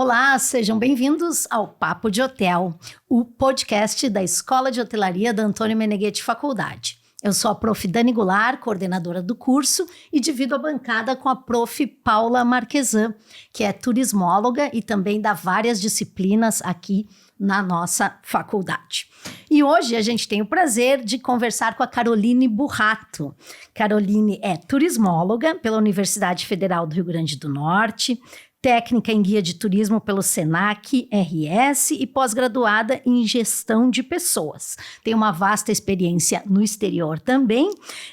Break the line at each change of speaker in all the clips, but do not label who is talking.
Olá, sejam bem-vindos ao Papo de Hotel, o podcast da Escola de Hotelaria da Antônio Meneghetti Faculdade. Eu sou a prof. Dani Goulart, coordenadora do curso, e divido a bancada com a prof. Paula Marquesan, que é turismóloga e também dá várias disciplinas aqui na nossa faculdade. E hoje a gente tem o prazer de conversar com a Caroline Burrato. Caroline é turismóloga pela Universidade Federal do Rio Grande do Norte, técnica em guia de turismo pelo Senac RS e pós-graduada em gestão de pessoas. Tem uma vasta experiência no exterior também.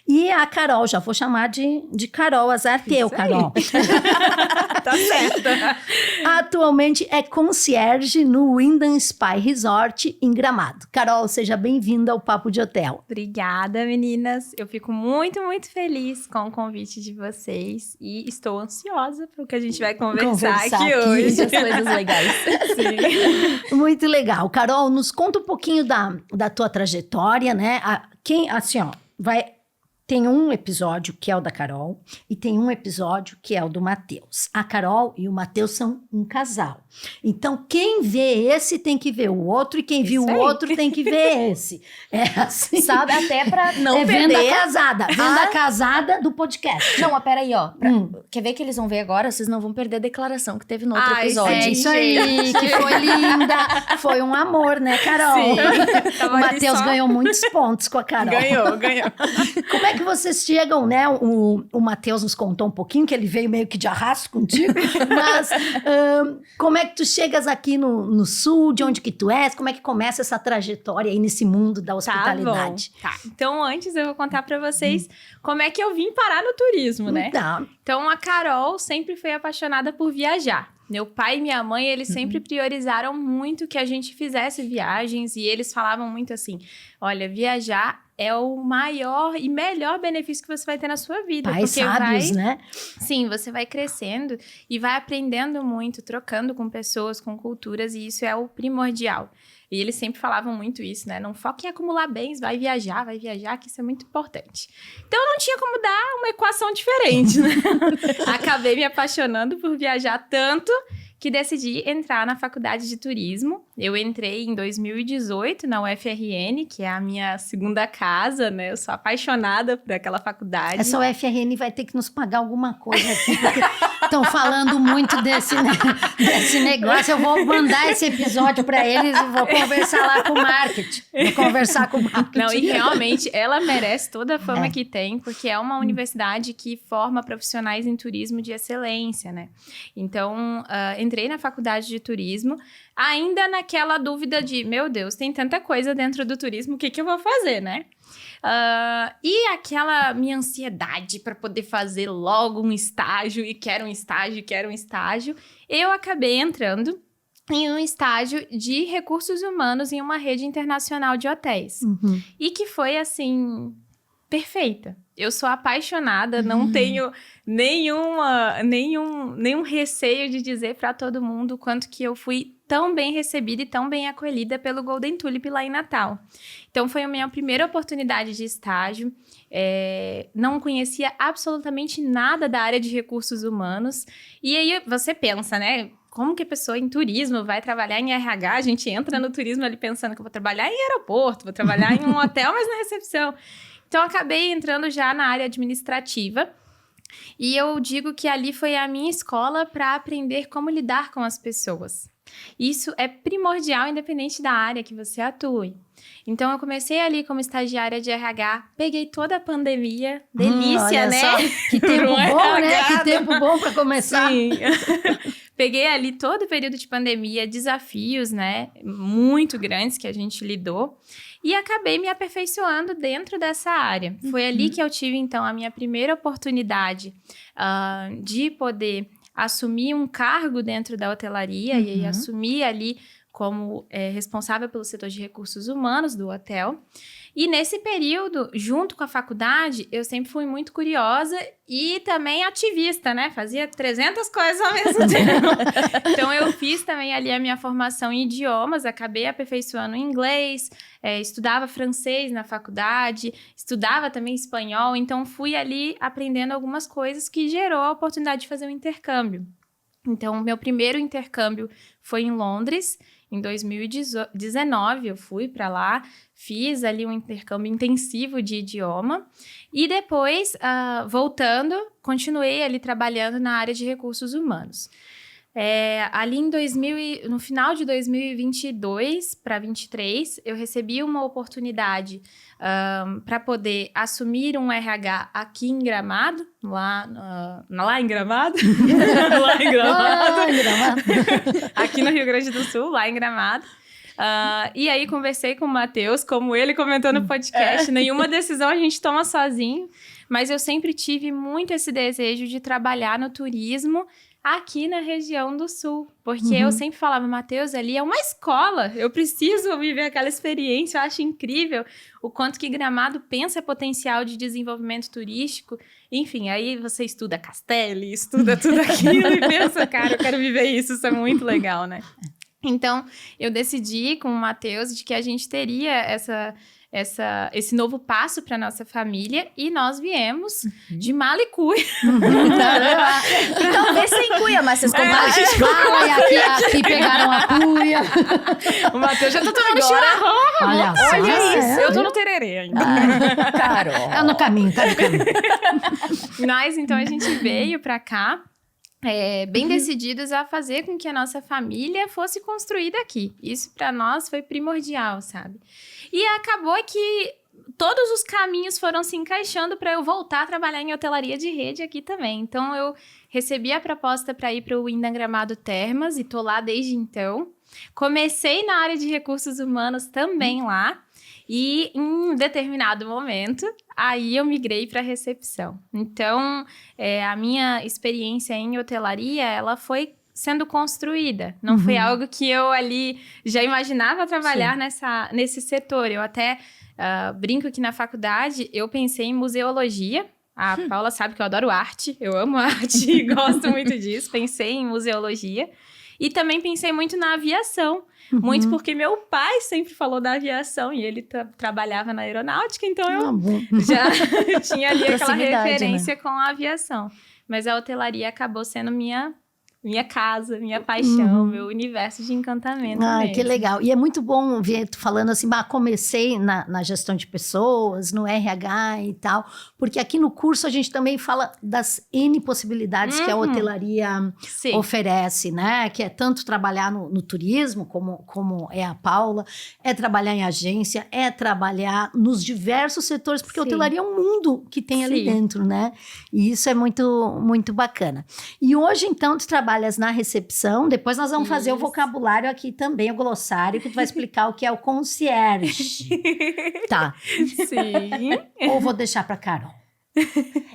E a Carol, já vou chamar de Carol, azar teu, Carol.
Tá certo.
Atualmente é concierge no Wyndham Spa Resort em Gramado. Carol, seja bem-vinda ao Papo de Hotel.
Obrigada, meninas. Eu fico muito, muito feliz com o convite de vocês e estou ansiosa para o que a gente vai conversar aqui hoje.
As coisas legais.
Sim.
Muito legal. Carol, nos conta um pouquinho da tua trajetória, né? Tem um episódio que é o da Carol e tem um episódio que é o do Matheus. A Carol e o Matheus são um casal. Então, quem vê esse tem que ver o outro e quem viu o outro tem que ver esse. É assim.
Sabe, até pra não perder.
Venda casada do podcast.
Não, mas peraí, ó. Quer ver que eles vão ver agora? Vocês não vão perder a declaração que teve no outro episódio.
É isso aí, que foi linda. Foi um amor, né, Carol?
Sim.
O Matheus ganhou muitos pontos com a Carol.
Ganhou.
Como é que vocês chegam, né? O Matheus nos contou um pouquinho, que ele veio meio que de arrasto contigo, mas como é que tu chegas aqui no Sul? De onde que tu és? Como é que começa essa trajetória aí nesse mundo da hospitalidade?
Tá, então antes eu vou contar pra vocês como é que eu vim parar no turismo, né? Então a Carol sempre foi apaixonada por viajar. Meu pai e minha mãe, eles sempre priorizaram muito que a gente fizesse viagens e eles falavam muito assim, olha, viajar é o maior e melhor benefício que você vai ter na sua vida.
Pais sábios, né?
Sim, você vai crescendo e vai aprendendo muito, trocando com pessoas, com culturas, e isso é o primordial. E eles sempre falavam muito isso, né? Não foque em acumular bens, vai viajar, que isso é muito importante. Então, não tinha como dar uma equação diferente, né? Acabei me apaixonando por viajar tanto que decidi entrar na faculdade de turismo. Eu entrei em 2018 na UFRN, que é a minha segunda casa, né? Eu sou apaixonada por aquela faculdade.
Essa UFRN vai ter que nos pagar alguma coisa aqui, porque estão falando muito desse negócio. Eu vou mandar esse episódio para eles e vou conversar lá com o marketing.
Não, e realmente ela merece toda a fama que tem, porque é uma universidade que forma profissionais em turismo de excelência, né? Então, entrei na faculdade de turismo, ainda naquela dúvida de, meu Deus, tem tanta coisa dentro do turismo, o que eu vou fazer, né? E aquela minha ansiedade para poder fazer logo um estágio, e quero um estágio, eu acabei entrando em um estágio de recursos humanos em uma rede internacional de hotéis. E que foi, assim, perfeita. Eu sou apaixonada, não tenho nenhum receio de dizer para todo mundo o quanto que eu fui tão bem recebida e tão bem acolhida pelo Golden Tulip lá em Natal. Então, foi a minha primeira oportunidade de estágio. Não conhecia absolutamente nada da área de recursos humanos. E aí, você pensa, né? Como que a pessoa em turismo vai trabalhar em RH? A gente entra no turismo ali pensando que eu vou trabalhar em aeroporto, vou trabalhar em um hotel, mas na recepção. Então, acabei entrando já na área administrativa e eu digo que ali foi a minha escola para aprender como lidar com as pessoas. Isso é primordial, independente da área que você atue. Então, eu comecei ali como estagiária de RH, peguei toda a pandemia, delícia, né?
Só. Que tempo bom, né? Que tempo bom para começar.
Sim. Peguei ali todo o período de pandemia, desafios, né? Muito grandes que a gente lidou. E acabei me aperfeiçoando dentro dessa área. Foi ali que eu tive, então, a minha primeira oportunidade de poder assumir um cargo dentro da hotelaria e aí assumir ali como responsável pelo setor de recursos humanos do hotel. E nesse período, junto com a faculdade, eu sempre fui muito curiosa e também ativista, né? Fazia 300 coisas ao mesmo tempo. Então, eu fiz também ali a minha formação em idiomas, acabei aperfeiçoando inglês, estudava francês na faculdade, estudava também espanhol, então fui ali aprendendo algumas coisas que gerou a oportunidade de fazer um intercâmbio. Então, meu primeiro intercâmbio foi em Londres. Em 2019, eu fui para lá, fiz ali um intercâmbio intensivo de idioma. E depois, voltando, continuei ali trabalhando na área de recursos humanos. Ali no final de 2022 para 2023, eu recebi uma oportunidade para poder assumir um RH aqui em Gramado, lá em Gramado, lá em Gramado, aqui no Rio Grande do Sul, lá em Gramado. E aí conversei com o Matheus, como ele comentou no podcast, nenhuma decisão a gente toma sozinho, mas eu sempre tive muito esse desejo de trabalhar no turismo aqui na região do Sul, porque eu sempre falava, Matheus, ali é uma escola, eu preciso viver aquela experiência, eu acho incrível o quanto que Gramado pensa potencial de desenvolvimento turístico, enfim, aí você estuda Castelli, estuda tudo aquilo e pensa, cara, eu quero viver isso é muito legal, né? Então, eu decidi com o Matheus de que a gente teria esse novo passo para nossa família e nós viemos de mala e cuia.
Talvez sem cuia, mas vocês compraram.
Aqui pegaram a cuia.
O Matheus já tá tomando chimarrão.
Olha
isso. Eu tô no tererê ainda.
Carol.
É no caminho, tá no caminho.
Mas, então, a gente veio pra cá. Bem decididos a fazer com que a nossa família fosse construída aqui. Isso para nós foi primordial, sabe? E acabou que todos os caminhos foram se encaixando para eu voltar a trabalhar em hotelaria de rede aqui também. Então, eu recebi a proposta para ir para o Wyndham Gramado Termas e tô lá desde então. Comecei na área de recursos humanos também lá. E em um determinado momento, aí eu migrei para recepção. Então, a minha experiência em hotelaria, ela foi sendo construída. Não foi algo que eu ali já imaginava trabalhar nesse setor. Eu até brinco que na faculdade eu pensei em museologia. A Paula sabe que eu adoro arte, eu amo arte e gosto muito disso. Pensei em museologia. E também pensei muito na aviação. Muito porque meu pai sempre falou da aviação e ele trabalhava na aeronáutica, então eu já tinha ali aquela referência, né, com a aviação. Mas a hotelaria acabou sendo minha casa, minha paixão, meu universo de encantamento mesmo.
Que legal. E é muito bom ver tu falando assim, comecei na gestão de pessoas, no RH e tal, porque aqui no curso a gente também fala das N possibilidades que a hotelaria oferece, né? Que é tanto trabalhar no turismo, como é a Paula, é trabalhar em agência, é trabalhar nos diversos setores, porque a hotelaria é um mundo que tem ali dentro, né? E isso é muito, muito bacana. E hoje, então, tu trabalhas na recepção, depois nós vamos fazer o vocabulário aqui também, o glossário, que tu vai explicar o que é o concierge. Tá.
Sim.
Ou vou deixar pra Carol?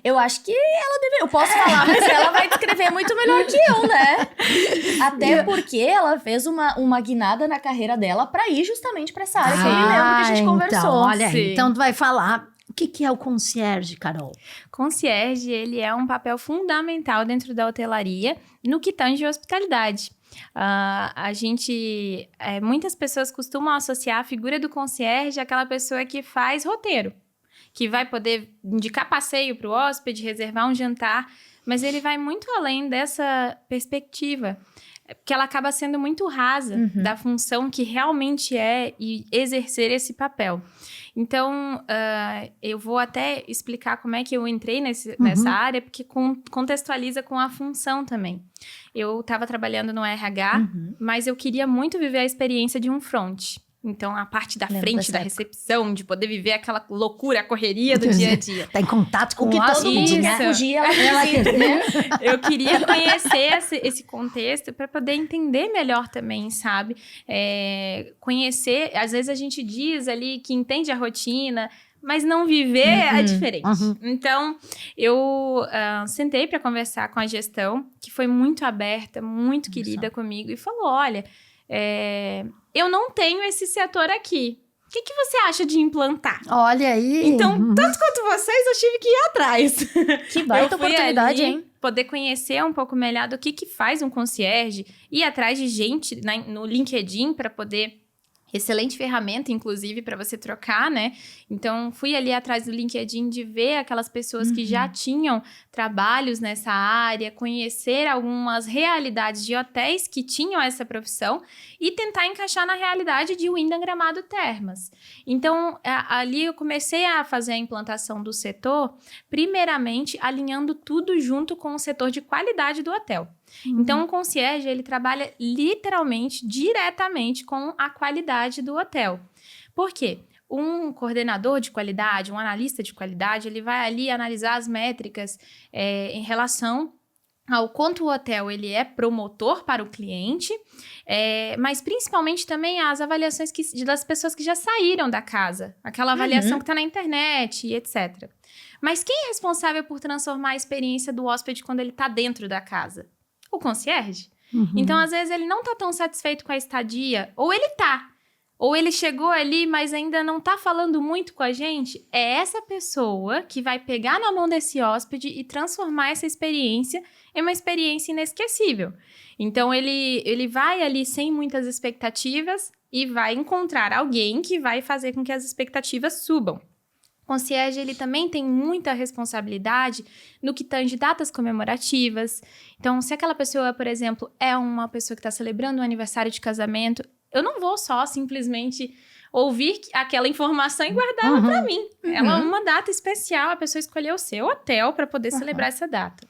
Eu acho que ela deveria. Eu posso falar, mas ela vai descrever muito melhor que eu, né? Até porque ela fez uma guinada na carreira dela pra ir justamente pra essa área que eu me lembro que a gente conversou.
Então, olha aí. Então tu vai falar. O que é o concierge, Carol?
Concierge, ele é um papel fundamental dentro da hotelaria no que tange a hospitalidade. Muitas pessoas costumam associar a figura do concierge àquela pessoa que faz roteiro, que vai poder indicar passeio para o hóspede, reservar um jantar, mas ele vai muito além dessa perspectiva, porque ela acaba sendo muito rasa da função que realmente é e exercer esse papel. Então, eu vou até explicar como é que eu entrei nessa área, porque contextualiza com a função também. Eu estava trabalhando no RH, mas eu queria muito viver a experiência de um front. Então, a parte da frente, da recepção, de poder viver aquela loucura, a correria do dia a dia.
Tá em contato com
o que todo mundo quer fugir, ela né?
Eu queria conhecer esse contexto para poder entender melhor também, sabe? Conhecer, às vezes a gente diz ali que entende a rotina, mas não viver é diferente. Então, eu sentei para conversar com a gestão, que foi muito aberta, muito querida comigo, e falou, olha, eu não tenho esse setor aqui. O que você acha de implantar?
Olha aí.
Então, tanto quanto vocês, eu tive que ir atrás.
Que baita oportunidade, hein?
Poder conhecer um pouco melhor do que faz um concierge, ir atrás de gente no LinkedIn para poder Excelente ferramenta, inclusive, para você trocar, né? Então, fui ali atrás do LinkedIn de ver aquelas pessoas que já tinham trabalhos nessa área, conhecer algumas realidades de hotéis que tinham essa profissão e tentar encaixar na realidade de Wyndham Gramado Termas. Então, ali eu comecei a fazer a implantação do setor, primeiramente alinhando tudo junto com o setor de qualidade do hotel. Então, o concierge, ele trabalha literalmente, diretamente com a qualidade do hotel. Por quê? Um coordenador de qualidade, um analista de qualidade, ele vai ali analisar as métricas em relação ao quanto o hotel ele é promotor para o cliente, mas principalmente também as avaliações das pessoas que já saíram da casa, aquela avaliação que está na internet e etc. Mas quem é responsável por transformar a experiência do hóspede quando ele está dentro da casa? O concierge. Então, às vezes, ele não tá tão satisfeito com a estadia, ou ele tá. Ou ele chegou ali, mas ainda não tá falando muito com a gente. É essa pessoa que vai pegar na mão desse hóspede e transformar essa experiência em uma experiência inesquecível. Então, ele vai ali sem muitas expectativas e vai encontrar alguém que vai fazer com que as expectativas subam. O concierge, ele também tem muita responsabilidade no que tange datas comemorativas. Então, se aquela pessoa, por exemplo, é uma pessoa que está celebrando um aniversário de casamento, eu não vou só simplesmente ouvir aquela informação e guardá-la para mim. Ela é uma data especial, a pessoa escolheu o seu hotel para poder celebrar essa data.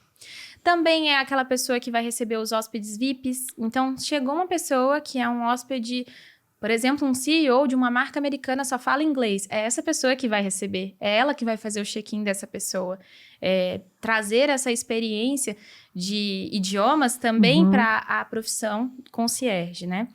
Também é aquela pessoa que vai receber os hóspedes VIPs. Então, chegou uma pessoa que é um hóspede... Por exemplo, um CEO de uma marca americana só fala inglês. É essa pessoa que vai receber. É ela que vai fazer o check-in dessa pessoa. Trazer essa experiência de idiomas também para a profissão concierge, né?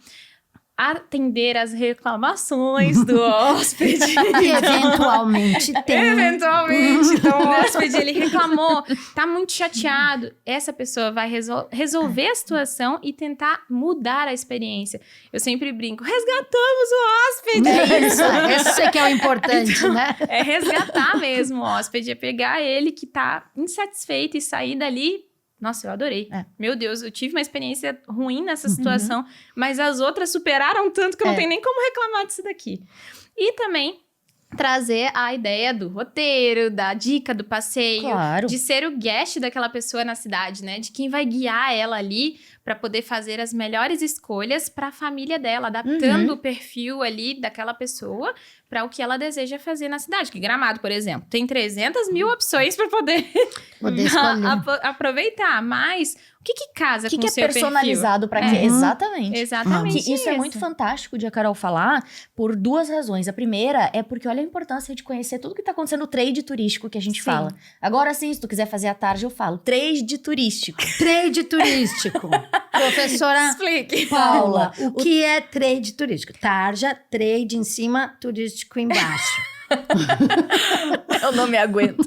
Atender as reclamações do hóspede.
Que eventualmente tem.
Eventualmente. Então, o hóspede, ele reclamou, tá muito chateado. Essa pessoa vai resolver a situação e tentar mudar a experiência. Eu sempre brinco, resgatamos o hóspede.
É isso, esse que é o importante, né?
É resgatar mesmo o hóspede, é pegar ele que tá insatisfeito e sair dali. Nossa, eu adorei. Meu Deus, eu tive uma experiência ruim nessa situação, mas as outras superaram tanto que eu não tenho nem como reclamar disso daqui. E também trazer a ideia do roteiro, da dica do passeio, de ser o guest daquela pessoa na cidade, né? De quem vai guiar ela ali para poder fazer as melhores escolhas para a família dela, adaptando o perfil ali daquela pessoa para o que ela deseja fazer na cidade. Que Gramado, por exemplo, tem 300 mil opções para poder aproveitar, mas o que casa com o seu perfil? O que é personalizado
para quê? Exatamente.
Exatamente
isso é muito fantástico de a Carol falar por duas razões. A primeira é porque olha a importância de conhecer tudo que tá acontecendo no trade turístico que a gente fala. Agora sim, se tu quiser fazer à tarde, eu falo. Trade turístico.
Trade turístico. Professora
Explique.
Paula, o que é trade turístico? Tarja, trade em cima, turístico embaixo.
Eu não me aguento.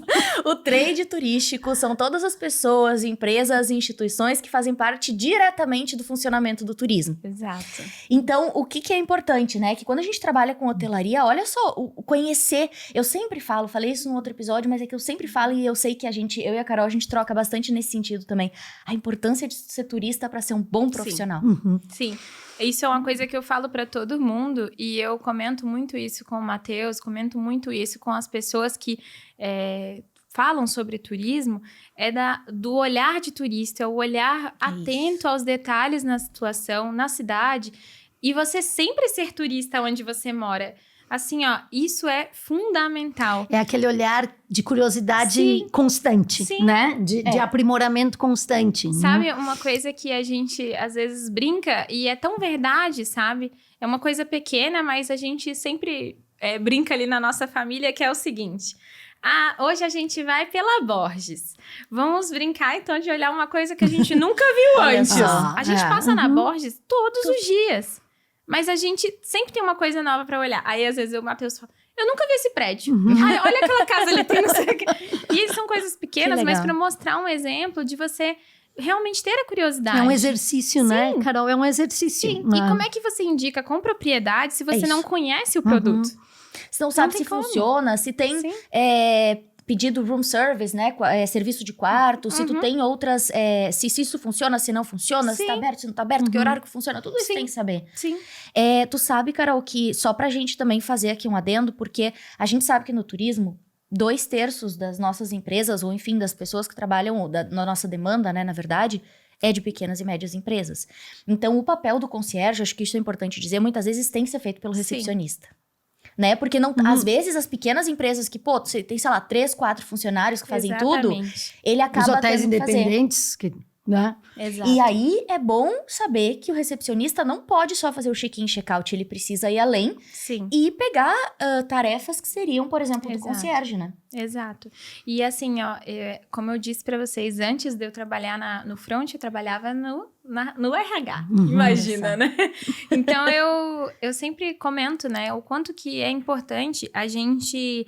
O trade turístico são todas as pessoas, empresas e instituições que fazem parte diretamente do funcionamento do turismo.
Exato.
Então, o que é importante, né? Que quando a gente trabalha com hotelaria, olha só, o conhecer... Eu sempre falo, falei isso num outro episódio, mas é que eu sempre falo e eu sei que eu e a Carol, a gente troca bastante nesse sentido também. A importância de ser turista para ser um bom profissional.
Sim. Isso é uma coisa que eu falo para todo mundo e eu comento muito isso com o Matheus, comento muito isso com as pessoas que falam sobre turismo, do olhar de turista, o olhar atento aos detalhes na situação, na cidade, e você sempre ser turista onde você mora. Assim, ó, isso é fundamental.
É aquele olhar de curiosidade constante, né? De aprimoramento constante.
Sabe, uma coisa que a gente, às vezes, brinca, e é tão verdade, sabe? É uma coisa pequena, mas a gente sempre brinca ali na nossa família, que é o seguinte... hoje a gente vai pela Borges. Vamos brincar, então, de olhar uma coisa que a gente nunca viu antes. A gente passa na Borges todos os dias. Mas a gente sempre tem uma coisa nova pra olhar. Aí, às vezes, o Matheus fala, eu nunca vi esse prédio. Ai, olha aquela casa ali, tem não sei o quê. E são coisas pequenas, mas pra mostrar um exemplo de você realmente ter a curiosidade.
É um exercício, né, Carol? É um exercício.
Sim. E como é que você indica com propriedade se você não conhece o produto?
Se não sabe se funciona, se tem pedido room service, né? Serviço de quarto, se tu tem outras... se isso funciona, se não funciona, se tá aberto, se não tá aberto, que horário que funciona, tudo isso tem que saber.
Sim.
Tu sabe, Carol, que só pra gente também fazer aqui um adendo, porque a gente sabe que no turismo, 2/3 das nossas empresas, ou enfim, das pessoas que trabalham, na nossa demanda, né, na verdade, é de pequenas e médias empresas. Então, o papel do concierge, acho que isso é importante dizer, muitas vezes tem que ser feito pelo recepcionista. Né? Porque não, às vezes as pequenas empresas que, você tem, sei lá, 3, 4 funcionários que fazem tudo, ele acaba
Os hotéis
tendo que fazer.
independentes, né?
Exato. E aí é bom saber que o recepcionista não pode só fazer o check-in, check-out, ele precisa ir além e pegar tarefas que seriam, por exemplo, do concierge, né?
Exato. E assim, ó, como eu disse pra vocês, antes de eu trabalhar no front, eu trabalhava no RH, imagina, né? Então, eu sempre comento, né, o quanto que é importante a gente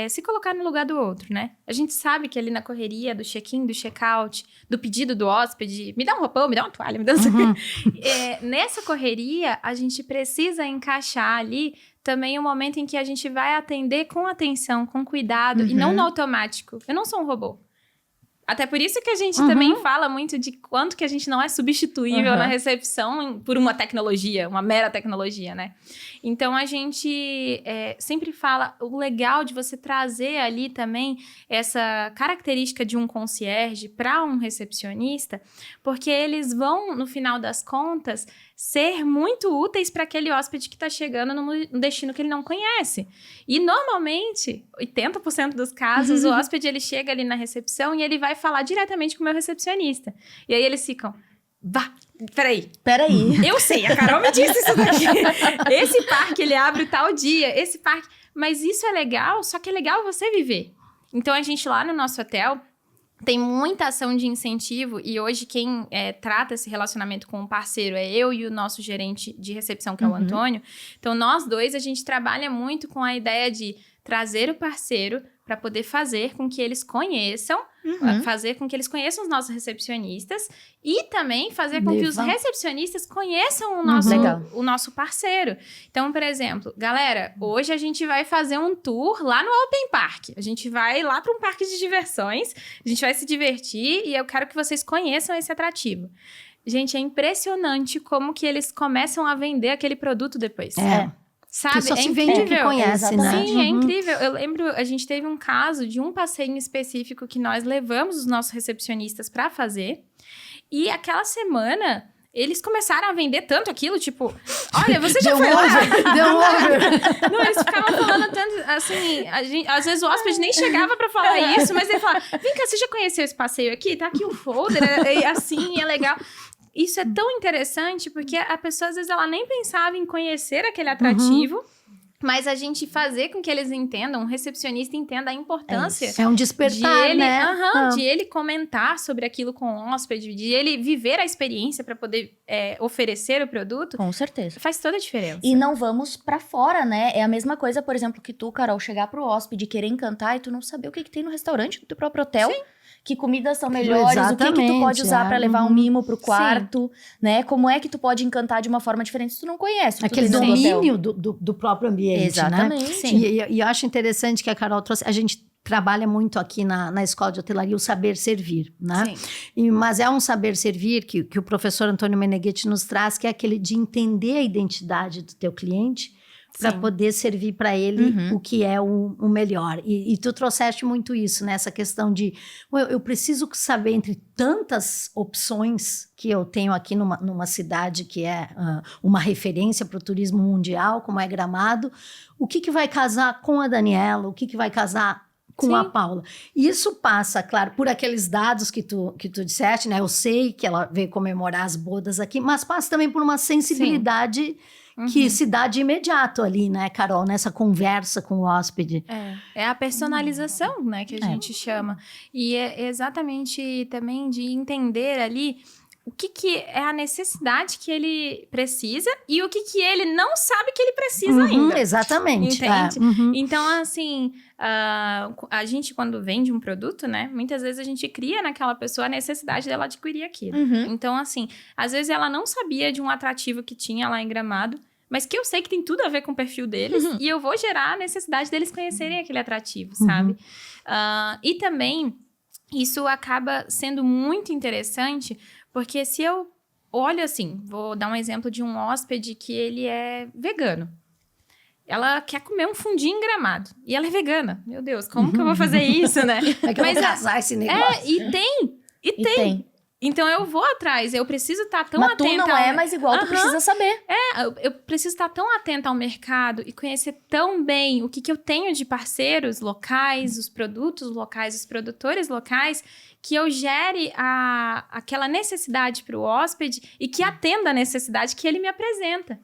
se colocar no lugar do outro, né? A gente sabe que ali na correria do check-in, do check-out, do pedido do hóspede, me dá um roupão, me dá uma toalha, me dá nessa correria, a gente precisa encaixar ali também o momento em que a gente vai atender com atenção, com cuidado, e não no automático. Eu não sou um robô. Até por isso que a gente também fala muito de quanto que a gente não é substituível na recepção por uma tecnologia, uma mera tecnologia, né? Então, a gente sempre fala o legal de você trazer ali também essa característica de um concierge para um recepcionista, porque eles vão, no final das contas, ser muito úteis para aquele hóspede que está chegando no destino que ele não conhece. E, normalmente, 80% dos casos, o hóspede ele chega ali na recepção e ele vai falar diretamente com o meu recepcionista. E aí eles ficam... Peraí. Eu sei, a Carol me disse isso daqui. Esse parque, ele abre tal dia, esse parque... Mas isso é legal, só que é legal você viver. Então, a gente lá no nosso hotel... Tem muita ação de incentivo e hoje quem trata esse relacionamento com o parceiro é eu e o nosso gerente de recepção, que é o Antônio. Então, nós dois, a gente trabalha muito com a ideia de trazer o parceiro para poder fazer com que eles conheçam, fazer com que eles conheçam os nossos recepcionistas e também fazer com que os recepcionistas conheçam o nosso parceiro. Então, por exemplo, galera, hoje a gente vai fazer um tour lá no Open Park. A gente vai lá para um parque de diversões, a gente vai se divertir e eu quero que vocês conheçam esse atrativo. Gente, é impressionante como que eles começam a vender aquele produto depois. Sabe?
Que só se
incrível.
vende que conhece, né?
Sim, é incrível. Eu lembro, a gente teve um caso de um passeio específico que nós levamos os nossos recepcionistas para fazer. E aquela semana, eles começaram a vender tanto aquilo, tipo... Olha, você já foi lá?
Deu over.
Não, eles ficavam falando tanto, assim... às vezes o hóspede nem chegava para falar isso, mas ele falava... Vem cá, você já conheceu esse passeio aqui? Tá aqui o folder, assim, é legal... Isso é tão interessante, porque a pessoa, às vezes, ela nem pensava em conhecer aquele atrativo, mas a gente fazer com que eles entendam, um recepcionista entenda a importância.
É um despertar, né?
De ele comentar sobre aquilo com o hóspede, de ele viver a experiência para poder oferecer o produto.
Com certeza.
Faz toda a diferença.
E não vamos pra fora, né? É a mesma coisa, por exemplo, que tu, Carol, chegar pro hóspede e querer encantar e tu não saber o que tem no restaurante do teu próprio hotel. Sim. Que comidas são melhores, o que tu pode usar pra levar um mimo pro quarto, né? Como é que tu pode encantar de uma forma diferente se tu não conhece.
Aquele domínio do próprio ambiente,
exatamente,
né?
Sim.
E eu acho interessante que a Carol trouxe... A gente trabalha muito aqui na Escola de Hotelaria o saber servir, né?
Sim.
Mas é um saber servir que o professor Antônio Meneghetti nos traz, que é aquele de entender a identidade do teu cliente para poder servir para ele o que é o melhor. E tu trouxeste muito isso, né? Essa questão de... Eu preciso saber entre tantas opções que eu tenho aqui numa cidade que é uma referência para o turismo mundial, como é Gramado, o que vai casar com a Daniela, o que vai casar com a Paula. E isso passa, claro, por aqueles dados que tu disseste, né? Eu sei que ela veio comemorar as bodas aqui, mas passa também por uma sensibilidade... que se dá de imediato ali, né, Carol? Nessa conversa com o hóspede.
É a personalização, né, que a gente chama. E é exatamente também de entender ali o que é a necessidade que ele precisa e o que ele não sabe que ele precisa ainda.
Exatamente.
Entende? Então, assim, a gente quando vende um produto, né, muitas vezes a gente cria naquela pessoa a necessidade dela adquirir aquilo. Então, assim, às vezes ela não sabia de um atrativo que tinha lá em Gramado, mas que eu sei que tem tudo a ver com o perfil deles, e eu vou gerar a necessidade deles conhecerem aquele atrativo, sabe? E também, isso acaba sendo muito interessante, porque se eu olho assim, vou dar um exemplo de um hóspede que ele é vegano. Ela quer comer um fundi em Gramado. E ela é vegana. Meu Deus, como que eu vou fazer isso, né?
É que eu vou casar esse negócio.
E tem. Então, eu vou atrás. Eu preciso estar tão atenta...
Mas tu não é, mas igual tu precisa saber.
Eu preciso estar tão atenta ao mercado e conhecer tão bem o que eu tenho de parceiros locais, os produtos locais, os produtores locais, que eu gere aquela necessidade para o hóspede e que atenda a necessidade que ele me apresenta.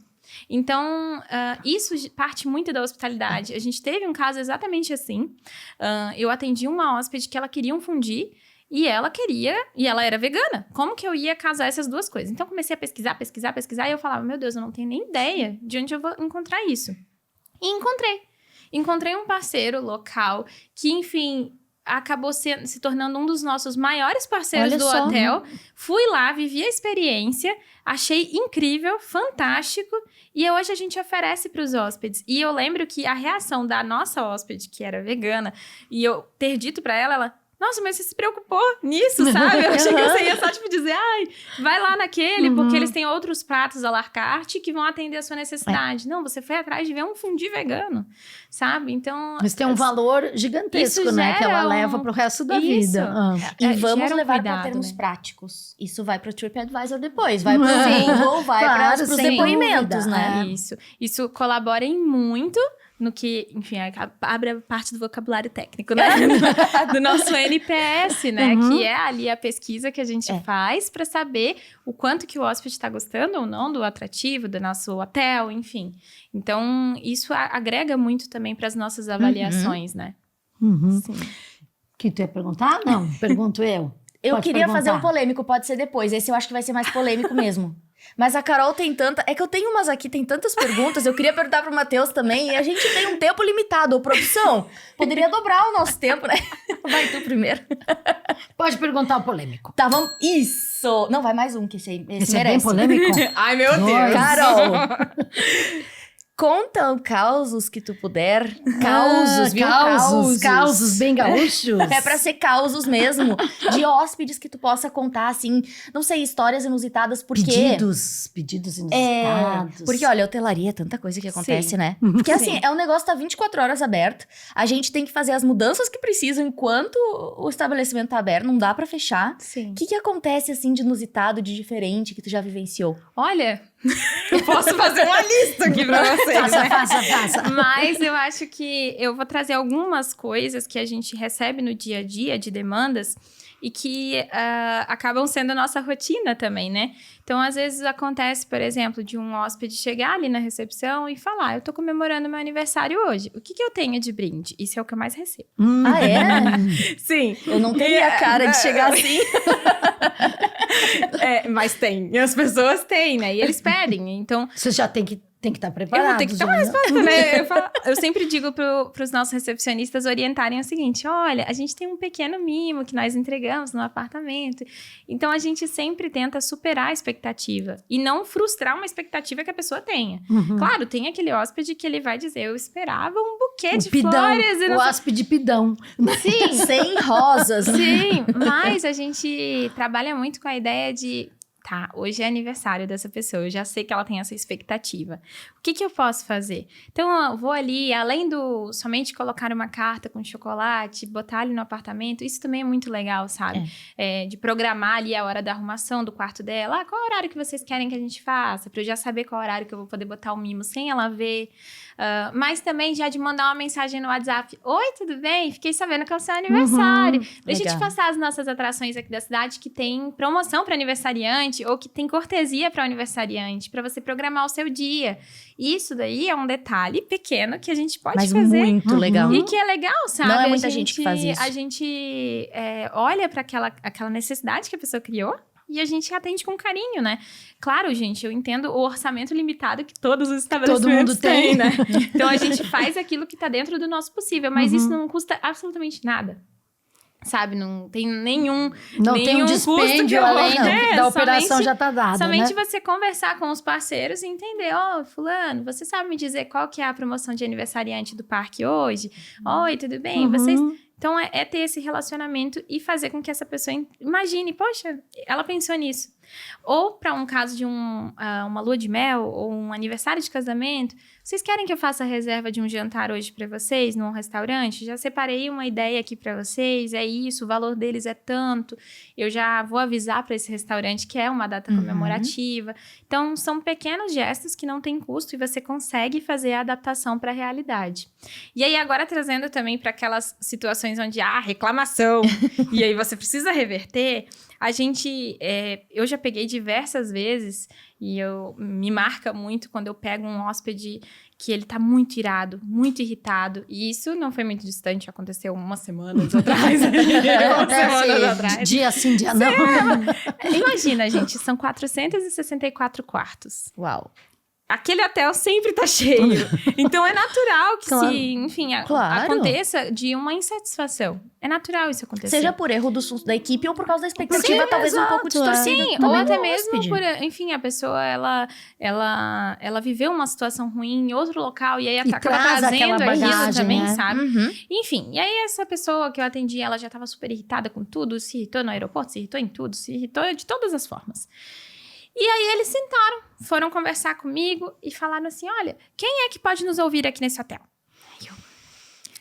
Então, isso parte muito da hospitalidade. A gente teve um caso exatamente assim. Eu atendi uma hóspede que ela queria um fundi e ela era vegana. Como que eu ia casar essas duas coisas? Então, comecei a pesquisar e eu falava, meu Deus, eu não tenho nem ideia de onde eu vou encontrar isso. E encontrei um parceiro local que, enfim, acabou se tornando um dos nossos maiores parceiros do hotel. Fui lá, vivi a experiência, achei incrível, fantástico, e hoje a gente oferece para os hóspedes. E eu lembro que a reação da nossa hóspede, que era vegana, e eu ter dito para ela, nossa, mas você se preocupou nisso, sabe? Eu achei que você ia só, tipo, dizer, vai lá naquele, porque eles têm outros pratos à la carte que vão atender a sua necessidade. Não, você foi atrás de ver um fundi vegano, sabe? Então...
Mas tem um valor gigantesco, né? Que ela leva pro resto da vida.
E vamos levar para termos práticos. Isso vai pro TripAdvisor depois. Vai pro Google, vai para os depoimentos, né?
Isso colabora em muito... no que, enfim, abre a parte do vocabulário técnico, né? do nosso NPS, né? Que é ali a pesquisa que a gente faz para saber o quanto que o hóspede está gostando ou não do atrativo, do nosso hotel, enfim. Então, isso agrega muito também para as nossas avaliações, né?
Sim.
Que tu ia perguntar? Não, pergunto eu.
Eu queria fazer um polêmico, pode ser depois. Esse eu acho que vai ser mais polêmico mesmo. Mas a Carol tem tanta... É que eu tenho umas aqui, tem tantas perguntas. Eu queria perguntar pro Matheus também. E a gente tem um tempo limitado. Ô, produção, poderia dobrar o nosso tempo, né? Vai tu primeiro.
Pode perguntar o polêmico.
Tá, vamos... Isso! Não, vai mais um, que esse merece.
É bem polêmico?
Ai, meu Deus!
Carol! Conta causos que tu puder. Causos, viu?
Causos bem gaúchos.
É pra ser causos mesmo. De hóspedes que tu possa contar, assim, não sei, histórias inusitadas, porque...
Pedidos inusitados.
Porque, olha, hotelaria é tanta coisa que acontece, né? Porque, assim, é um negócio que tá 24 horas aberto. A gente tem que fazer as mudanças que precisam enquanto o estabelecimento tá aberto. Não dá pra fechar.
Sim.
O que acontece, assim, de inusitado, de diferente, que tu já vivenciou?
Olha... eu posso fazer uma lista aqui pra vocês.
Faça.
Mas eu acho que eu vou trazer algumas coisas que a gente recebe no dia a dia de demandas e que acabam sendo a nossa rotina também, né? Então, às vezes acontece, por exemplo, de um hóspede chegar ali na recepção e falar, eu tô comemorando meu aniversário hoje, o que eu tenho de brinde? Isso é o que eu mais recebo.
Ah, é?
Sim.
Eu não teria a cara de chegar assim.
Mas tem. E as pessoas têm, né? E eles pedem, então...
Você já tem que estar preparado.
Eu vou ter que estar mais resposta, né? Eu sempre digo pros nossos recepcionistas orientarem o seguinte, olha, a gente tem um pequeno mimo que nós entregamos no apartamento. Então, a gente sempre tenta superar a expectativa e não frustrar uma expectativa que a pessoa tenha. Claro, tem aquele hóspede que ele vai dizer, eu esperava um buquê de flores.
O hóspede pidão.
Sim, sem rosas.
Sim, mas a gente trabalha muito com a ideia de... Tá, hoje é aniversário dessa pessoa, eu já sei que ela tem essa expectativa. O que eu posso fazer? Então, eu vou ali, além do somente colocar uma carta com chocolate, botar ali no apartamento, isso também é muito legal, sabe? De programar ali a hora da arrumação do quarto dela. Qual horário que vocês querem que a gente faça? Pra eu já saber qual horário que eu vou poder botar o mimo sem ela ver. Mas também já de mandar uma mensagem no WhatsApp. Oi, tudo bem? Fiquei sabendo que é o seu aniversário. Deixa eu te passar as nossas atrações aqui da cidade que tem promoção para aniversariante ou que tem cortesia para o aniversariante, para você programar o seu dia. Isso daí é um detalhe pequeno que a gente pode fazer.
Mas muito legal.
E que é legal, sabe?
Não é muita gente que faz isso.
A gente olha para aquela necessidade que a pessoa criou e a gente atende com carinho, né? Claro, gente, eu entendo o orçamento limitado que todos os estabelecimentos têm, né? Então, a gente faz aquilo que tá dentro do nosso possível, mas isso não custa absolutamente nada. sabe? Não tem nenhum
Não tem um
custo que
dispêndio
eu
além
vou-
da operação
somente-
já tá dada,
Somente
né?
você conversar com os parceiros e entender, fulano, você sabe me dizer qual que é a promoção de aniversariante do parque hoje? Oi, tudo bem?
Uhum.
Vocês... Então, é ter esse relacionamento e fazer com que essa pessoa imagine, poxa, ela pensou nisso. Ou para um caso de uma lua de mel ou um aniversário de casamento, vocês querem que eu faça a reserva de um jantar hoje para vocês num restaurante? Já separei uma ideia aqui para vocês, é isso, o valor deles é tanto. Eu já vou avisar para esse restaurante que é uma data comemorativa. Então, são pequenos gestos que não têm custo e você consegue fazer a adaptação para a realidade. E aí, agora trazendo também para aquelas situações onde há reclamação e aí você precisa reverter, a gente, eu já peguei diversas vezes e me marca muito quando eu pego um hóspede que ele tá muito irado, muito irritado. E isso não foi muito distante, aconteceu umas semanas atrás.
Dia sim, dia não.
Imagina, gente, são 464 quartos.
Uau.
Aquele hotel sempre tá cheio. Então, é natural que
Claro.
enfim,
Claro.
aconteça de uma insatisfação. É natural isso acontecer.
Seja por erro da equipe ou por causa da expectativa,
Sim,
talvez um
exato,
pouco distorcida.
Sim,
também
ou até
do
mesmo
hóspede.
por, enfim, a pessoa, ela viveu uma situação ruim em outro local e aí
E
acaba
traz
trazendo
aquela
aquilo
bagagem,
também,
né?
sabe?
Uhum.
Enfim, e aí essa pessoa que eu atendi, ela já tava super irritada com tudo, se irritou no aeroporto, se irritou em tudo, se irritou de todas as formas. E aí eles sentaram, foram conversar comigo e falaram assim, olha, quem é que pode nos ouvir aqui nesse hotel?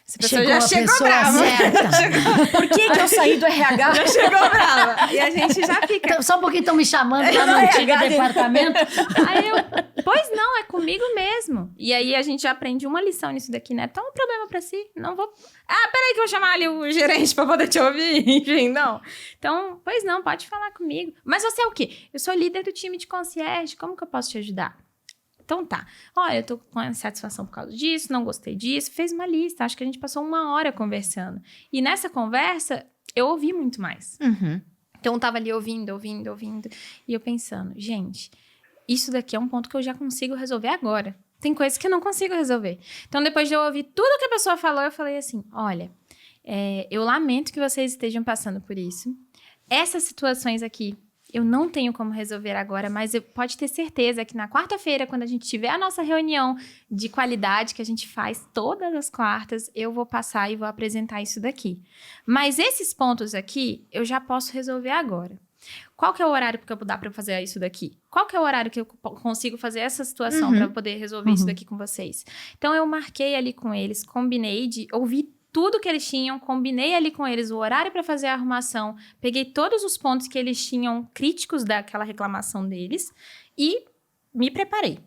Essa pessoa
Chegou
já
a
chegou
pessoa
brava.
certa.
Por que eu saí do RH?
Já chegou brava. E a gente já fica...
Então, só um pouquinho estão me chamando lá no
Não,
antigo
RH.
departamento.
Aí eu, pois não, é comigo mesmo. E aí a gente já aprende uma lição nisso daqui, né? Toma um problema pra si, não vou... Ah, peraí que eu vou chamar ali o gerente pra poder te ouvir. Enfim, não. Então, pois não, pode falar comigo. Mas você é o quê? Eu sou líder do time de concierge, como que eu posso te ajudar? Então tá, olha, eu tô com insatisfação por causa disso, não gostei disso, fez uma lista, acho que a gente passou 1 hora conversando. E nessa conversa, eu ouvi muito mais.
Uhum.
Então eu tava ali ouvindo, e eu pensando, gente, isso daqui é um ponto que eu já consigo resolver agora. Tem coisas que eu não consigo resolver. Então depois de eu ouvir tudo que a pessoa falou, eu falei assim, olha, eu lamento que vocês estejam passando por isso. Essas situações aqui, eu não tenho como resolver agora, mas pode ter certeza que na quarta-feira, quando a gente tiver a nossa reunião de qualidade, que a gente faz todas as quartas, eu vou passar e vou apresentar isso daqui. Mas esses pontos aqui, eu já posso resolver agora. Qual que é o horário que eu dá para fazer isso daqui? Qual que é o horário que eu consigo fazer essa situação para poder resolver isso daqui com vocês? Então, eu marquei ali com eles, combinei de ouvir tudo que eles tinham, combinei ali com eles o horário para fazer a arrumação, peguei todos os pontos que eles tinham críticos daquela reclamação deles e me preparei.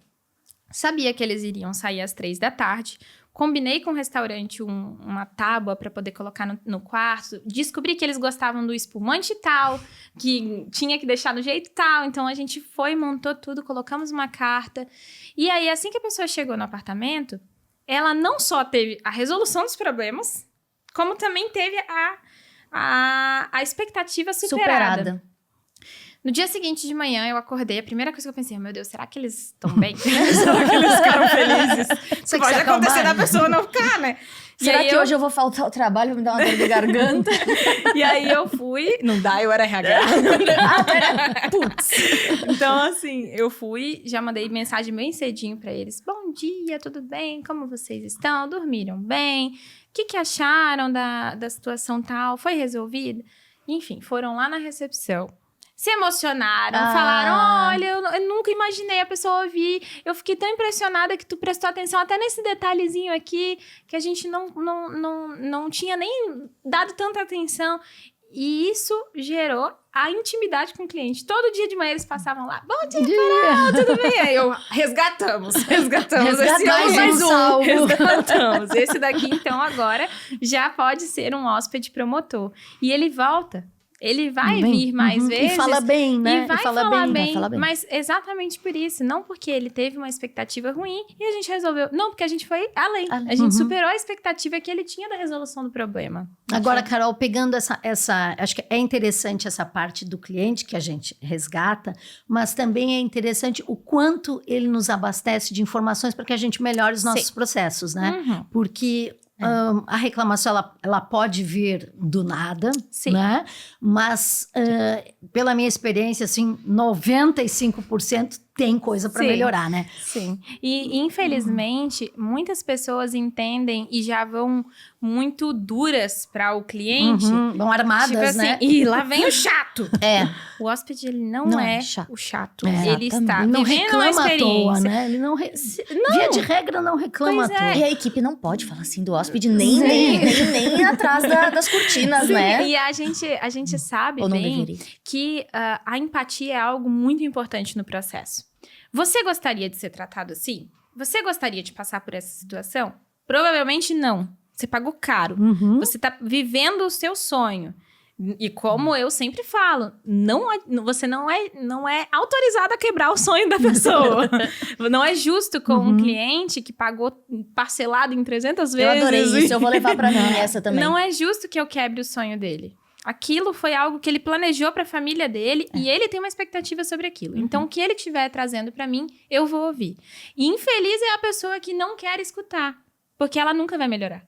Sabia que eles iriam sair às 15h, combinei com o restaurante uma tábua para poder colocar no quarto, descobri que eles gostavam do espumante tal, que tinha que deixar do jeito tal, então a gente foi, montou tudo, colocamos uma carta, e aí assim que a pessoa chegou no apartamento, ela não só teve a resolução dos problemas, como também teve a expectativa superada. No dia seguinte de manhã, eu acordei, a primeira coisa que eu pensei, meu Deus, será que eles estão bem? Será que eles ficaram felizes? Isso pode acontecer da pessoa não ficar, né?
Será que hoje eu vou faltar ao trabalho, vou me dar uma dor de garganta?
E aí eu fui... Não dá, eu era RH.
Ah, pera. Putz.
Então, assim, eu fui, já mandei mensagem bem cedinho pra eles. Bom dia, tudo bem? Como vocês estão? Dormiram bem? O que acharam da situação tal? Foi resolvido? Enfim, foram lá na recepção. Se emocionaram, falaram, olha, eu nunca imaginei a pessoa ouvir, eu fiquei tão impressionada que tu prestou atenção até nesse detalhezinho aqui, que a gente não tinha nem dado tanta atenção. E isso gerou a intimidade com o cliente. Todo dia de manhã eles passavam lá, bom dia, Carol, tudo bem? Aí eu, resgatamos esse
mais um.
resgatamos. Esse daqui, então, agora, já pode ser um hóspede promotor. E ele volta. Ele vai vir mais vezes.
E fala bem, né?
E vai falar bem,
vai bem.
mas exatamente por isso. Não porque ele teve uma expectativa ruim e a gente resolveu. Não, porque a gente foi além. A gente superou a expectativa que ele tinha da resolução do problema.
Agora, Carol, pegando essa... Acho que é interessante essa parte do cliente que a gente resgata, mas também é interessante o quanto ele nos abastece de informações para que a gente melhore os nossos processos, né? Porque... A reclamação, ela pode vir do nada,
Sim.
né? Mas, pela minha experiência, assim, 95% tem coisa para
Sim.
melhorar, né?
Sim. E, infelizmente, muitas pessoas entendem e já vão muito duras para o cliente.
Vão armadas,
Tipo assim,
né?
e lá vem o chato.
É.
O hóspede, ele não,
Não
é
é chato.
o chato.
É,
Ele está
Ele não
vivendo uma
reclama à toa,
experiência.
né? Ele não, via de regra, não reclama
Pois
à
é.
toa.
E a equipe não pode falar assim do hóspede nem atrás das cortinas,
Sim,
né?
e a gente sabe
Ou não
bem
deveria.
que a empatia é algo muito importante no processo. Você gostaria de ser tratado assim? Você gostaria de passar por essa situação? Provavelmente não. Você pagou caro. Você está vivendo o seu sonho. E como eu sempre falo, você não é autorizado a quebrar o sonho da pessoa. Não é justo com um cliente que pagou parcelado em 300 vezes.
Eu adorei isso, eu vou levar pra mim essa também.
Não é justo que eu quebre o sonho dele. Aquilo foi algo que ele planejou para a família dele e ele tem uma expectativa sobre aquilo. Então, o que ele estiver trazendo para mim, eu vou ouvir. E infeliz é a pessoa que não quer escutar, porque ela nunca vai melhorar.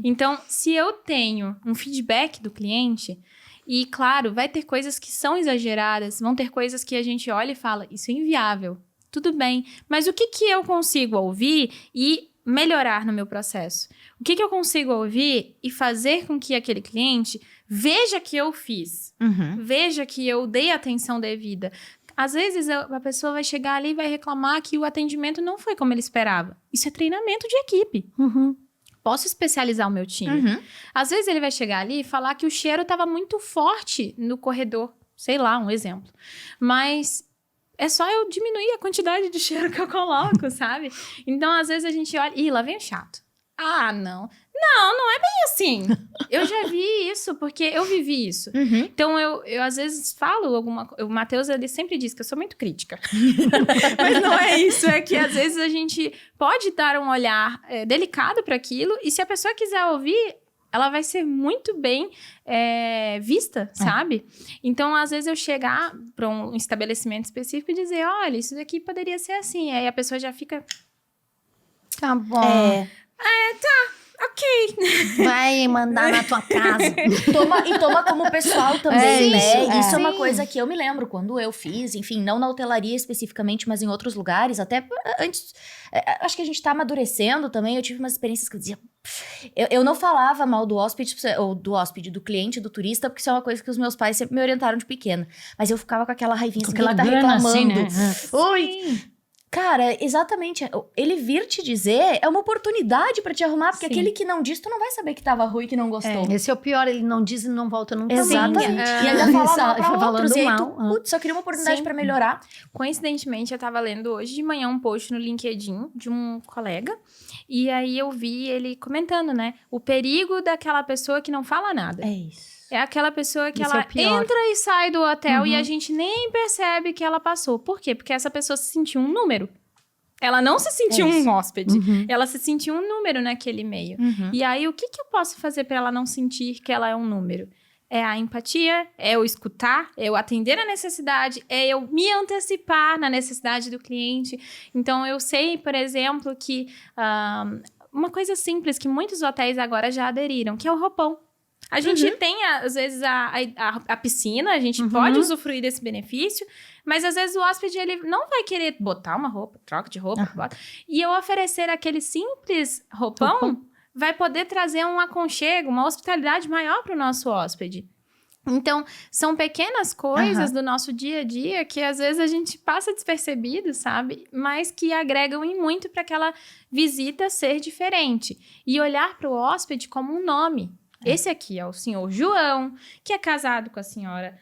Então, se eu tenho um feedback do cliente, e claro, vai ter coisas que são exageradas, vão ter coisas que a gente olha e fala, isso é inviável, tudo bem. Mas o que eu consigo ouvir e melhorar no meu processo? O que eu consigo ouvir e fazer com que aquele cliente veja que eu fiz, veja que eu dei atenção devida. Às vezes a pessoa vai chegar ali e vai reclamar que o atendimento não foi como ele esperava. Isso é treinamento de equipe. Posso especializar o meu time. Às vezes ele vai chegar ali e falar que o cheiro estava muito forte no corredor. Sei lá, um exemplo. Mas é só eu diminuir a quantidade de cheiro que eu coloco, sabe? Então, às vezes a gente olha... Ih, lá vem o chato. Ah, não. Não é bem assim. Eu já vi isso, porque eu vivi isso. Então, eu às vezes falo alguma coisa. O Matheus, ele sempre diz que eu sou muito crítica. Mas não é isso. É que, às vezes, a gente pode dar um olhar delicado para aquilo. E se a pessoa quiser ouvir, ela vai ser muito bem vista, sabe? Então, às vezes, eu chegar para um estabelecimento específico e dizer, olha, isso daqui poderia ser assim. Aí a pessoa já fica...
Tá bom.
Ok.
Vai mandar na tua casa.
Toma como pessoal também, né?
isso,
Isso é uma
Sim.
coisa que eu me lembro quando eu fiz, enfim, não na hotelaria especificamente, mas em outros lugares, até antes. Acho que a gente tá amadurecendo também. Eu tive umas experiências que eu dizia. Eu não falava mal do hóspede, ou do cliente, do turista, porque isso é uma coisa que os meus pais sempre me orientaram de pequena. Mas eu ficava com aquela raivinha,
Com
assim,
aquela
que tá
grana,
reclamando.
assim, né?
Ui! Cara, exatamente. Ele vir te dizer é uma oportunidade pra te arrumar, porque
Sim.
aquele que não disse, tu não vai saber que tava ruim, que não gostou.
Esse é o pior, ele não diz e não volta nunca mais.
Exatamente.
Sim.
E ainda fala
Isso,
mal pra
falando
outros. E aí tu,
mal.
putz, só queria uma oportunidade
Sim.
pra melhorar.
Coincidentemente, eu tava lendo hoje de manhã um post no LinkedIn de um colega. E aí eu vi ele comentando, né? O perigo daquela pessoa que não fala nada.
É isso.
É aquela pessoa que
Esse
ela
é o pior.
entra e sai do hotel e a gente nem percebe que ela passou. Por quê? Porque essa pessoa se sentiu um número. Ela não se sentiu um hóspede. Ela se sentiu um número naquele meio. E aí, o que eu posso fazer para ela não sentir que ela é um número? É a empatia, é eu escutar, é eu atender a necessidade, é eu me antecipar na necessidade do cliente. Então, eu sei, por exemplo, que uma coisa simples que muitos hotéis agora já aderiram, que é o roupão. A gente tem, às vezes, a piscina, a gente pode usufruir desse benefício, mas às vezes o hóspede ele não vai querer botar uma roupa, troca de roupa, bota. E eu oferecer aquele simples roupão vai poder trazer um aconchego, uma hospitalidade maior para o nosso hóspede. Então, são pequenas coisas do nosso dia a dia que às vezes a gente passa despercebido, sabe? Mas que agregam em muito para aquela visita ser diferente. E olhar para o hóspede como um nome. Esse aqui é o senhor João, que é casado com a senhora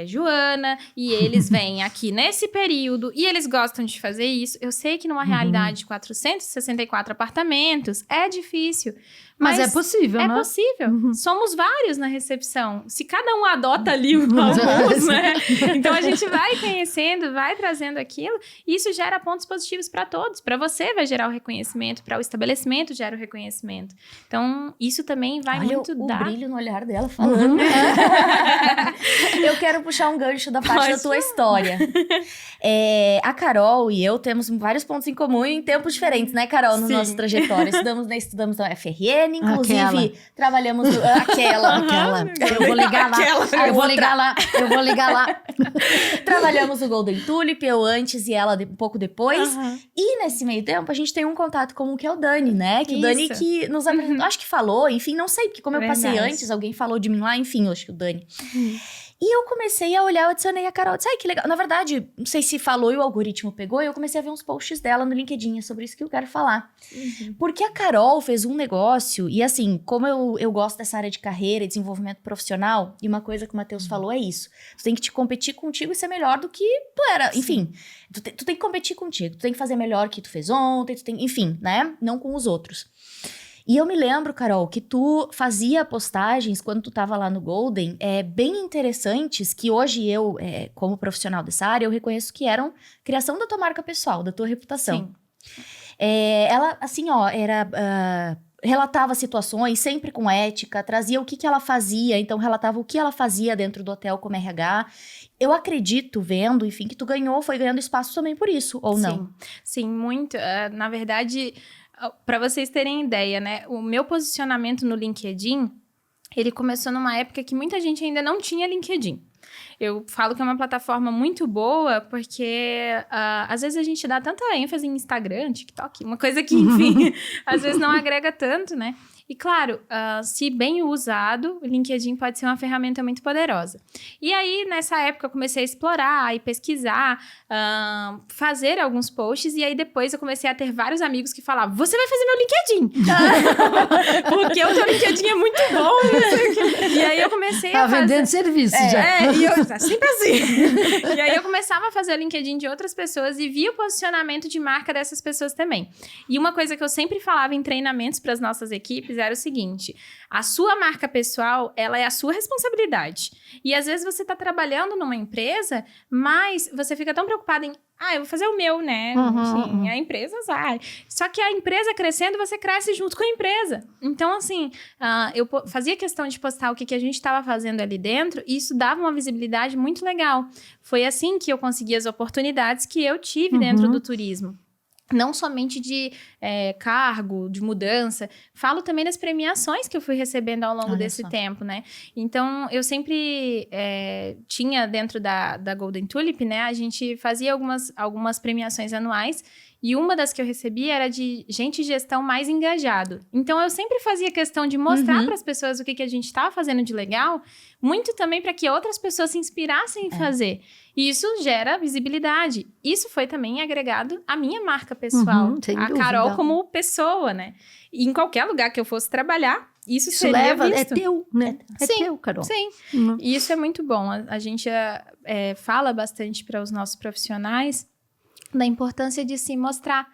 Joana, e eles vêm aqui nesse período, e eles gostam de fazer isso. Eu sei que numa realidade de 464 apartamentos é difícil,
Mas é possível,
É
né?
possível. Somos vários na recepção. Se cada um adota ali alguns, né? Então a gente vai conhecendo, vai trazendo aquilo, e isso gera pontos positivos para todos. Para você vai gerar o reconhecimento, para o estabelecimento gera o reconhecimento. Então, isso também vai
Olha
muito
o
dar.
brilho no olhar dela falando. Eu quero puxar um gancho da parte da tua história. A Carol e eu temos vários pontos em comum em tempos diferentes, né, Carol? Na
Sim.
nossa trajetória. Estudamos na FRN, inclusive
Aquela.
trabalhamos... Aquela.
Eu vou ligar lá. Eu vou ligar lá.
Trabalhamos no Golden Tulip, eu antes e ela um pouco depois.
Aham.
E nesse meio tempo, a gente tem um contato comum que é o Dani, né? Que o Dani
Isso.
que nos apresentou, acho que falou, enfim, não sei, porque como eu passei
Verdade.
antes, alguém falou de mim lá, enfim, eu acho que o Dani. E eu comecei a olhar, eu adicionei a Carol, disse, ai, que legal. Na verdade, não sei se falou e o algoritmo pegou, e eu comecei a ver uns posts dela no LinkedIn, é sobre isso que eu quero falar. Porque a Carol fez um negócio, e assim, como eu gosto dessa área de carreira e desenvolvimento profissional, e uma coisa que o Matheus falou é isso, tu tem que te competir contigo e ser melhor do que tu era, enfim, tu tem que competir contigo, tu tem que fazer melhor que tu fez ontem, enfim, né, não com os outros. E eu me lembro, Carol, que tu fazia postagens quando tu tava lá no Golden, bem interessantes, que hoje eu, como profissional dessa área, eu reconheço que eram criação da tua marca pessoal, da tua reputação.
Sim.
Ela, assim, ó, relatava situações sempre com ética, trazia o que ela fazia, então relatava o que ela fazia dentro do hotel como RH. Eu acredito, vendo, enfim, que tu foi ganhando espaço também por isso, ou não?
Sim, muito. Na verdade, para vocês terem ideia, né? O meu posicionamento no LinkedIn, ele começou numa época que muita gente ainda não tinha LinkedIn. Eu falo que é uma plataforma muito boa porque às vezes a gente dá tanta ênfase em Instagram, TikTok, uma coisa que, enfim, às vezes não agrega tanto, né? E claro, se bem usado, o LinkedIn pode ser uma ferramenta muito poderosa. E aí, nessa época, eu comecei a explorar e pesquisar, fazer alguns posts, e aí depois eu comecei a ter vários amigos que falavam, você vai fazer meu LinkedIn! Porque o teu LinkedIn é muito bom, não sei o quê. E aí eu comecei a fazer...
vendendo serviço já.
E eu, tá sempre assim. E aí eu começava a fazer o LinkedIn de outras pessoas e via o posicionamento de marca dessas pessoas também. E uma coisa que eu sempre falava em treinamentos para as nossas equipes era o seguinte, a sua marca pessoal, ela é a sua responsabilidade. E às vezes você tá trabalhando numa empresa, mas você fica tão preocupado em eu vou fazer o meu, né? Enfim, a empresa vai. Só que a empresa crescendo, você cresce junto com a empresa. Então, assim, eu fazia questão de postar o que a gente estava fazendo ali dentro e isso dava uma visibilidade muito legal. Foi assim que eu consegui as oportunidades que eu tive dentro do turismo. Não somente de cargo, de mudança. Falo também das premiações que eu fui recebendo ao longo desse tempo, né? Então, eu sempre tinha dentro da Golden Tulip, né? A gente fazia algumas premiações anuais. E uma das que eu recebi era de gente de gestão mais engajado. Então, eu sempre fazia questão de mostrar para as pessoas o que a gente estava fazendo de legal, muito também para que outras pessoas se inspirassem em fazer. E isso gera visibilidade. Isso foi também agregado à minha marca pessoal.
Sem
a
dúvida.
Carol como pessoa, né? E em qualquer lugar que eu fosse trabalhar, isso seria
leva,
visto.
é teu, né? É
Sim,
teu, Carol.
Sim, e isso é muito bom. A gente fala bastante para os nossos profissionais da importância de se mostrar.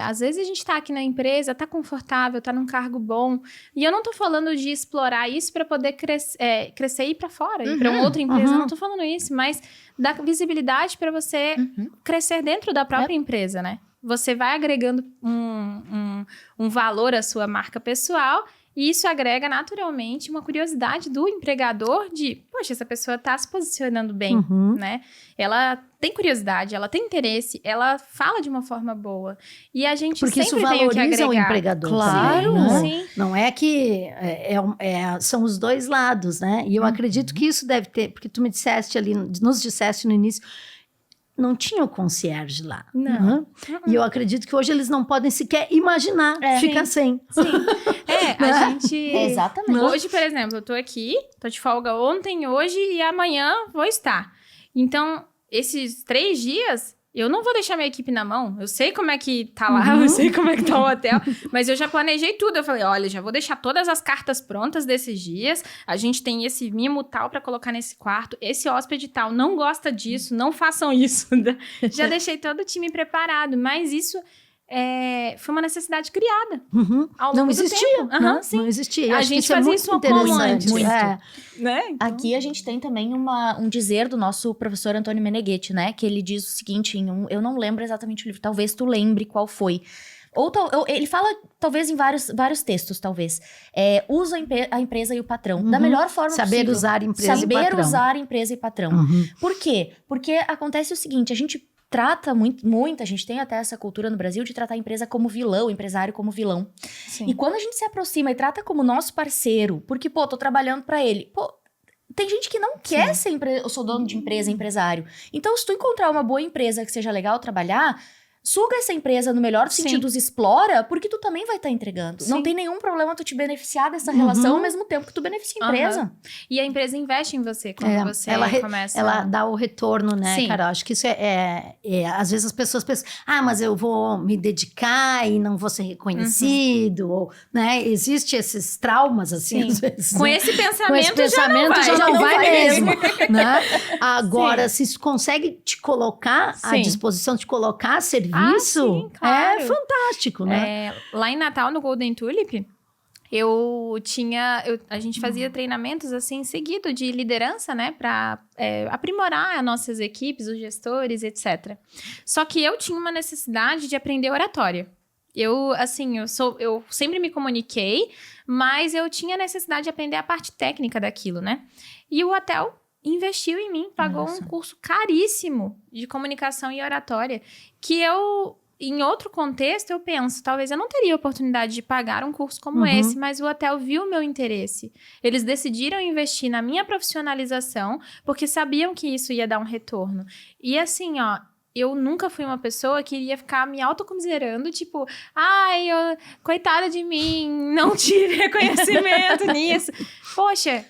Às vezes a gente tá aqui na empresa, tá confortável, tá num cargo bom, e eu não tô falando de explorar isso para poder crescer e ir para fora, ir para uma outra empresa, eu não tô falando isso, mas dar visibilidade para você crescer dentro da própria empresa, né? Você vai agregando um valor à sua marca pessoal, e isso agrega naturalmente uma curiosidade do empregador de, poxa, essa pessoa tá se posicionando bem, né? Ela tem curiosidade, ela tem interesse, ela fala de uma forma boa. E a gente
porque
sempre
isso
tem o que
valoriza
agregar.
o empregador.
Claro,
também, né?
sim.
Não é que são os dois lados, né? E eu acredito que isso deve ter, porque tu nos disseste no início, não tinha o concierge lá.
Não.
E eu acredito que hoje eles não podem sequer imaginar ficar sem.
Sim. A gente...
Exatamente.
Hoje, por exemplo, eu tô aqui, tô de folga ontem, hoje e amanhã vou estar. Então, esses 3 dias, eu não vou deixar minha equipe na mão. Eu sei como é que tá lá, eu sei como é que tá o hotel, mas eu já planejei tudo. Eu falei, olha, já vou deixar todas as cartas prontas desses dias. A gente tem esse mimo tal pra colocar nesse quarto, esse hóspede tal não gosta disso, não façam isso. Já deixei todo o time preparado, mas isso foi uma necessidade criada. Ao longo
Não
do
existia,
tempo. Aham, sim.
não existia.
A
Acho que
gente
isso é
fazia
muito
isso ao comum
interessante.
antes.
É.
Né? Então,
Aqui a gente tem também um dizer do nosso professor Antônio Meneghetti, né? Que ele diz o seguinte, eu não lembro exatamente o livro, talvez tu lembre qual foi. Ele fala, talvez, em vários textos, talvez. Usa a empresa e o patrão da melhor forma
Saber
possível.
usar empresa e patrão.
Saber usar empresa e patrão. Por quê? Porque acontece o seguinte, a gente trata muito, a gente tem até essa cultura no Brasil de tratar a empresa como vilão, o empresário como vilão.
sim.
E quando a gente se aproxima e trata como nosso parceiro, porque, tô trabalhando pra ele, tem gente que não quer ser eu sou dono de empresa, empresário. Então, se tu encontrar uma boa empresa que seja legal trabalhar, suga essa empresa no melhor dos sentidos, explora, porque tu também vai estar entregando.
Sim.
Não tem nenhum problema tu te beneficiar dessa relação ao mesmo tempo que tu beneficia a empresa.
E a empresa investe em você quando você começa...
Ela dá o retorno, né,
Sim.
Carol? Acho que isso às vezes as pessoas pensam, mas eu vou me dedicar e não vou ser reconhecido, ou, né? Existe esses traumas, assim,
Sim.
às vezes.
Com
né?
esse pensamento,
Com esse pensamento
já
não vai mesmo,
mesmo.
né? Agora, se isso consegue te colocar à
Sim.
disposição, te colocar a serviço,
sim, claro.
é fantástico, né?
Lá em Natal, no Golden Tulip, a gente fazia treinamentos assim seguido de liderança, né, para aprimorar as nossas equipes, os gestores, etc. Só que eu tinha uma necessidade de aprender oratória. Eu sempre me comuniquei, mas eu tinha necessidade de aprender a parte técnica daquilo, né? E o hotel investiu em mim, pagou um curso caríssimo de comunicação e oratória, que em outro contexto, eu penso, talvez eu não teria oportunidade de pagar um curso como esse, mas o hotel viu o meu interesse. Eles decidiram investir na minha profissionalização, porque sabiam que isso ia dar um retorno. E assim, eu nunca fui uma pessoa que iria ficar me autocomiserando, tipo, coitada de mim, não tive reconhecimento nisso. Poxa,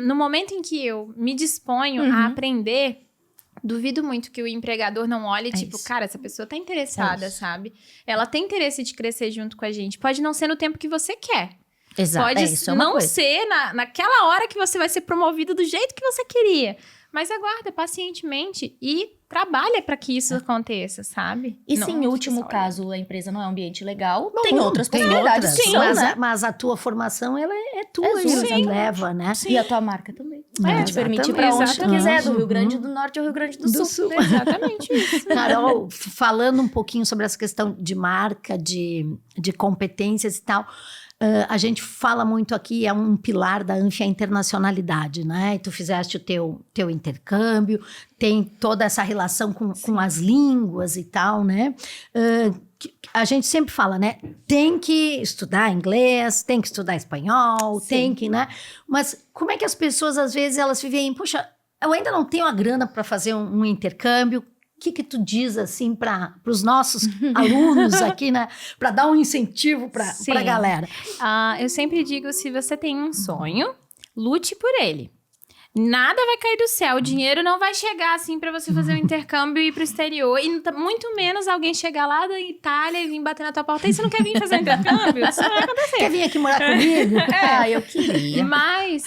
no momento em que eu me disponho a aprender, duvido muito que o empregador não olhe, cara, essa pessoa tá interessada, sabe? Ela tem interesse de crescer junto com a gente. Pode não ser no tempo que você quer.
Exato.
Pode
Isso é uma
não
coisa.
ser naquela hora que você vai ser promovido do jeito que você queria. Mas aguarda pacientemente e trabalha para que isso aconteça, sabe?
E
Não
se em
fica
último
só
caso a empresa não é um ambiente legal,
Bom,
tem outras possibilidades.
outras,
Sim,
mas,
né?
mas a tua formação, ela é tua,
É sua,
e leva, né?
E a tua marca também.
É,
Te permite ir
exatamente.
pra onde tu quiser, do Rio
Uhum.
Grande do Norte ao Rio Grande do Sul.
Exatamente isso.
Carol, falando um pouquinho sobre essa questão de marca, de competências e tal, a gente fala muito aqui, é um pilar da Anfi, a internacionalidade, né? E tu fizeste o teu intercâmbio, tem toda essa relação com as línguas e tal, né? A gente sempre fala, né? Tem que estudar inglês, tem que estudar espanhol, tem que, né? Mas como é que as pessoas, às vezes, elas vivem, poxa, eu ainda não tenho a grana para fazer um intercâmbio. O que tu diz, assim, para os nossos alunos aqui, né? Para dar um incentivo para a galera.
Eu sempre digo, se você tem um sonho, lute por ele. Nada vai cair do céu, o dinheiro não vai chegar assim pra você fazer um intercâmbio e ir pro exterior, e muito menos alguém chegar lá da Itália e vir bater na tua porta, e você não quer vir fazer um intercâmbio? Isso não vai acontecer.
Quer vir aqui morar comigo?
Eu queria.
Mas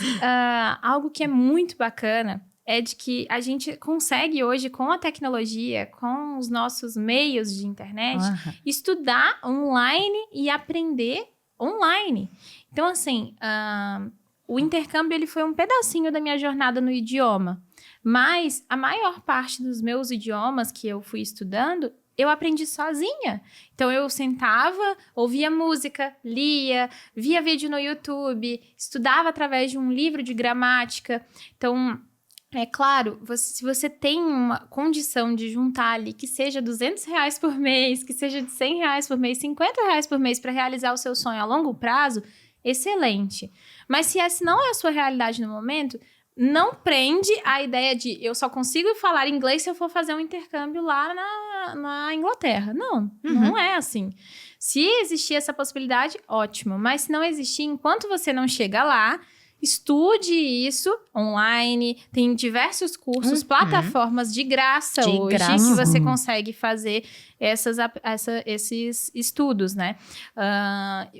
algo que é muito bacana é de que a gente consegue hoje, com a tecnologia, com os nossos meios de internet, estudar online e aprender online. Então, assim, o intercâmbio ele foi um pedacinho da minha jornada no idioma. Mas a maior parte dos meus idiomas que eu fui estudando, eu aprendi sozinha. Então, eu sentava, ouvia música, lia, via vídeo no YouTube, estudava através de um livro de gramática. Então, é claro, se você tem uma condição de juntar ali, que seja R$200 por mês, que seja de R$100 por mês, R$50 por mês para realizar o seu sonho a longo prazo, excelente. Mas se essa não é a sua realidade no momento, não prende a ideia de eu só consigo falar inglês se eu for fazer um intercâmbio lá na Inglaterra. Não, não é assim. Se existir essa possibilidade, ótimo. Mas se não existir, enquanto você não chega lá, estude isso online, tem diversos cursos, plataformas de graça hoje que você consegue fazer esses estudos, né?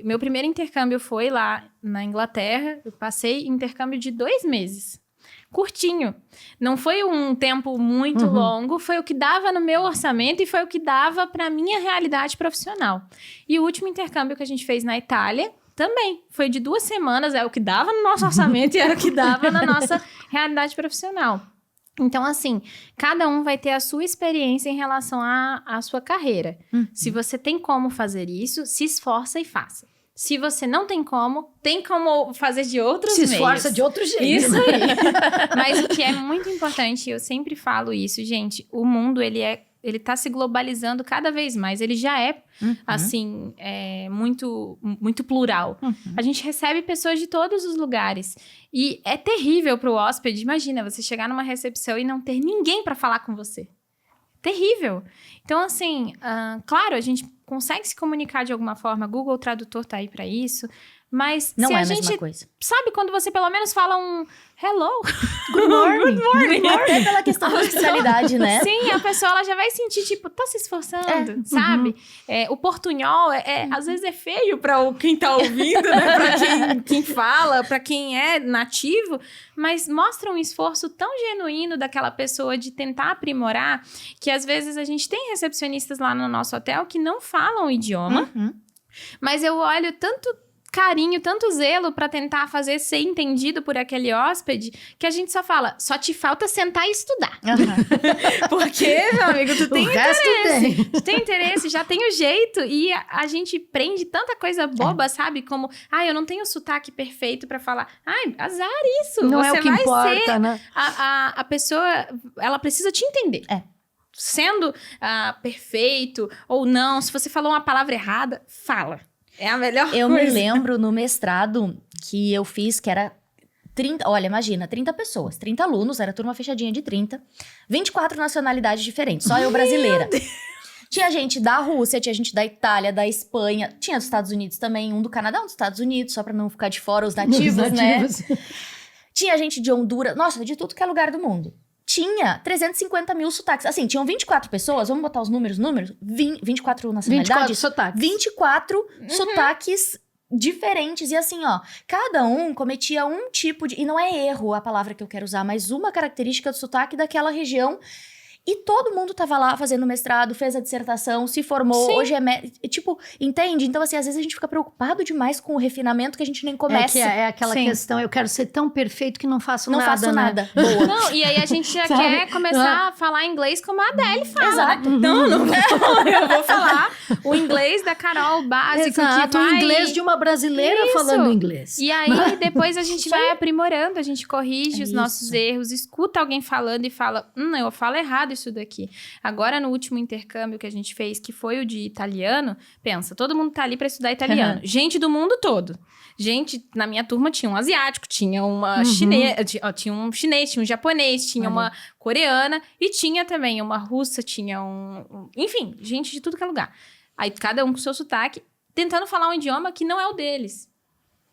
Meu primeiro intercâmbio foi lá na Inglaterra, eu passei intercâmbio de 2 meses. curtinho. Não foi um tempo muito longo, foi o que dava no meu orçamento e foi o que dava para minha realidade profissional. E o último intercâmbio que a gente fez na Itália também foi de 2 semanas, é o que dava no nosso orçamento e era o que dava na nossa realidade profissional. Então, assim, cada um vai ter a sua experiência em relação à sua carreira. Se você tem como fazer isso, se esforça e faça. Se você não tem como fazer de outros meios.
Se esforça de outro jeito.
Isso aí. Mas o que é muito importante, eu sempre falo isso, gente, o mundo, ele tá se globalizando cada vez mais. Ele já é, assim, muito, muito plural. A gente recebe pessoas de todos os lugares. E é terrível pro hóspede. Imagina, você chegar numa recepção e não ter ninguém para falar com você. Terrível. Então, assim, claro, a gente consegue se comunicar de alguma forma. Google Tradutor tá aí para isso. Mas
não
se
é
a
a mesma
gente
coisa.
Sabe quando você pelo menos fala um hello,
Good morning.
good morning.
Até pela questão da oficialidade, né?
Sim, a pessoa ela já vai sentir, tipo, tá se esforçando, sabe? O portunhol, às vezes é feio pra quem tá ouvindo, né? Pra quem fala, pra quem é nativo, mas mostra um esforço tão genuíno daquela pessoa de tentar aprimorar, que às vezes a gente tem recepcionistas lá no nosso hotel que não falam o idioma, mas eu olho tanto carinho, tanto zelo pra tentar fazer ser entendido por aquele hóspede, que a gente só fala, só te falta sentar e estudar. Porque, meu amigo, tu tem interesse. Tu tem interesse, já tem o jeito. E a gente prende tanta coisa boba, sabe? Como, eu não tenho sotaque perfeito pra falar. Azar isso.
Não
você
é o que
vai
importa,
ser
né?
a pessoa, ela precisa te entender. Sendo perfeito ou não, se você falou uma palavra errada, fala. É a melhor coisa.
Eu me lembro no mestrado que eu fiz, que era 30... Olha, imagina, 30 pessoas, 30 alunos, era turma fechadinha de 30. 24 nacionalidades diferentes, só eu brasileira. Tinha gente da Rússia, tinha gente da Itália, da Espanha, tinha dos Estados Unidos também, um do Canadá, um dos Estados Unidos, só pra não ficar de fora os nativos, né? Tinha gente de Honduras, nossa, de tudo que é lugar do mundo. Tinha 350 mil sotaques. Assim, tinham 24 pessoas, vamos botar os números, 24 nacionalidades.
24 sotaques.
24 sotaques diferentes. E assim, ó, cada um cometia um tipo de... E não é erro a palavra que eu quero usar, mas uma característica do sotaque daquela região. E todo mundo tava lá fazendo mestrado, fez a dissertação, se formou,
Sim.
hoje tipo, entende? Então, assim, às vezes a gente fica preocupado demais com o refinamento que a gente nem começa.
É aquela
Sim.
questão, eu quero ser tão perfeito que não faço
Não
nada,
faço
né?
nada. Boa.
Não, e aí a gente já
Sabe?
quer começar a falar inglês como a Adele fala.
Exato.
Né? Não eu vou falar o inglês da Carol básico.
Exato,
que vai...
o inglês de uma brasileira
Isso.
falando inglês.
E aí, depois a gente vai aprimorando, a gente corrige os nossos erros, escuta alguém falando e fala, eu falo errado isso daqui. Agora, no último intercâmbio que a gente fez, que foi o de italiano, pensa, todo mundo tá ali pra estudar italiano. Gente do mundo todo. Gente, na minha turma tinha um asiático, tinha uma tinha um chinês, tinha um japonês, tinha uma coreana e tinha também uma russa, tinha enfim, gente de tudo que é lugar. Aí cada um com seu sotaque, tentando falar um idioma que não é o deles.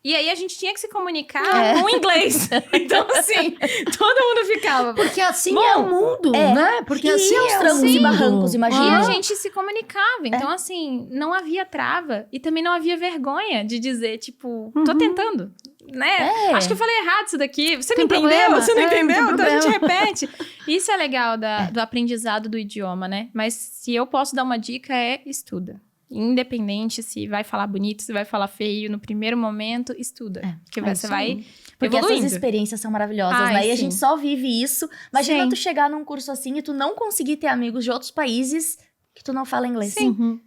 E aí a gente tinha que se comunicar com inglês. Então, assim, todo mundo ficava...
Porque assim é o mundo, né? Porque
E
assim
os
é o
trancos
mundo.
e barrancos,
E
imagina.
a gente se comunicava. Então, assim, não havia trava. E também não havia vergonha de dizer, tipo, tô tentando. Né? Acho que eu falei errado isso daqui. Você não
Tem
entendeu?
problema.
Você não entendeu?
Tem
Então a gente
problema.
repete. Isso é legal do aprendizado do idioma, né? Mas se eu posso dar uma dica, estuda. Independente se vai falar bonito, se vai falar feio, no primeiro momento, estuda. Porque você vai
Porque
evoluindo.
essas experiências são maravilhosas,
Ai,
né? E a
sim.
gente só vive isso. Imagina
Sim.
tu chegar num curso assim e tu não conseguir ter amigos de outros países que tu não fala inglês.
Sim.